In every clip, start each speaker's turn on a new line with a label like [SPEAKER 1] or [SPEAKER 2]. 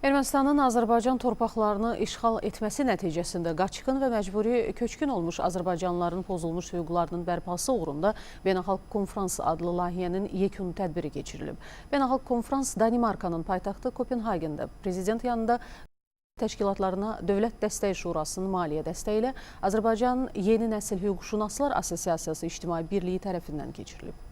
[SPEAKER 1] Ermənistanın Azərbaycan torpaqlarını işğal etməsi nəticəsində qaçqın və məcburi köçkün olmuş azərbaycanlıların pozulmuş hüquqlarının bərpası uğrunda Beynəlxalq Konfrans adlı layihənin yekun tədbiri keçirilib. Beynəlxalq Konfrans Danimarkanın paytaxtı Kopenhagendə prezident yanında təşkilatlarına Dövlət Dəstək Şurasının maliyyə dəstəyi ilə Azərbaycan Yeni Nəsil Hüquqşünaslar Assosiasiyası İctimai Birliyi tərəfindən keçirilib.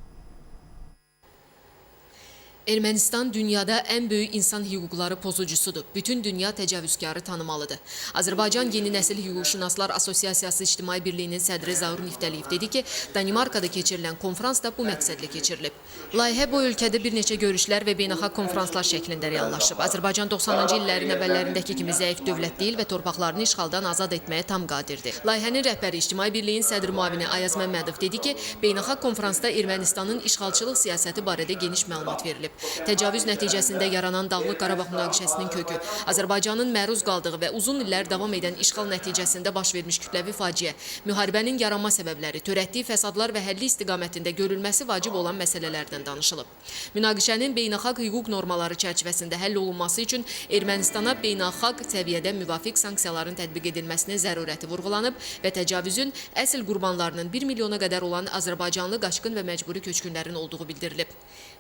[SPEAKER 2] Ermənistan dünyada ən böyük insan hüquqları pozucusudur. Bütün dünya təcavüzkarı tanımalıdır. Azərbaycan Yeni Nəsil Hüquqşünaslar Assosiasiyası İctimai Birliyinin sədri Zaur Niftəliyev dedi ki, Danimarkada keçirilən konfrans da bu məqsədlə keçirilib. Layihə bu ölkədə bir neçə görüşlər və beynəlxalq konfranslar şəklində reallaşıb. Azərbaycan 90-cı illərin əvvəllərindəki kimi zəif dövlət deyil və torpaqlarını işğaldan azad etməyə tam qadirdir. Layihənin rəhbəri İctimai Birliyin sədr müavini Ayaz Məmmədov dedi ki, beynəlxalq konfransda Ermənistanın işğalçılıq siyasəti barədə geniş məlumat verilib. Təcavüz nəticəsində yaranan Dağlıq Qarabağ münaqişəsinin kökü, Azərbaycanın məruz qaldığı və uzun illər davam edən işğal nəticəsində baş vermiş kütləvi faciə, müharibənin yaranma səbəbləri, törətdiyi fəsadlar və həlli istiqamətində görülməsi vacib olan məsələlərdən danışılıb. Münaqişənin beynəlxalq hüquq normaları çərçivəsində həll olunması üçün Ermənistana beynəlxalq səviyyədə müvafiq sanksiyaların tətbiq edilməsinin zərurəti vurğulanıb və təcavüzün əsl qurbanlarının 1 milyona qədər olan azərbaycanlı qaçqın və məcburi köçkünlərin olduğu bildirilib.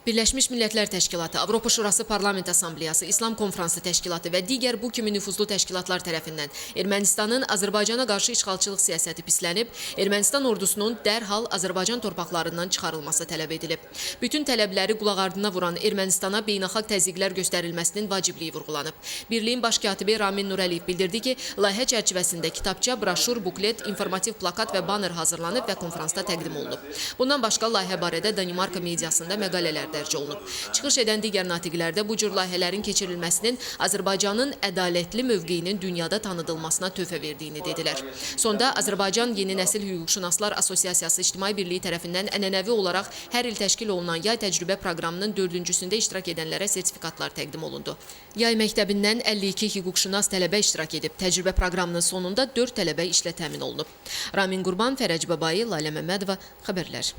[SPEAKER 2] Birləşmiş Millətlər Təşkilatı, Avropa Şurası Parlament Assambleyası, İslam Konfransı Təşkilatı və digər bu kimi nüfuzlu təşkilatlar tərəfindən Ermənistanın Azərbaycana qarşı işğalçılıq siyasəti pislənib, Ermənistan ordusunun dərhal Azərbaycan torpaqlarından çıxarılması tələb edilib. Bütün tələbləri qulaqardına vuran Ermənistana beynəlxalq təzyiqlər göstərilməsinin vacibliyi vurğulanıb. Birliyin baş katibi Ramin Nurəliyev bildirdi ki, layihə çərçivəsində kitabça, broşur, buklet, informativ plakat və banner hazırlanıb və konfransda təqdim olunub. Bundan başqa layihə barədə Danimarka mediasında məqalələr dərc olunub. Çıxış edən digər natiqlərdə bu cür layihələrin keçirilməsinin Azərbaycanın ədalətli mövqeyinin dünyada tanıdılmasına töhfə verdiyini dedilər. Sonda Azərbaycan Yeni Nəsil Hüquqşünaslar Assosiasiyası İctimai Birliyi tərəfindən ənənəvi olaraq hər il təşkil olunan yay təcrübə proqramının 4-cüsündə iştirak edənlərə sertifikatlar təqdim olundu. Yay məktəbindən 52 hüquqşünas tələbə iştirak edib. Təcrübə proqramının sonunda 4 tələbə işlə təmin olunub. Ramin Qurban, Fərəc Babayi, Lalə Məmmədova, xəbərlər.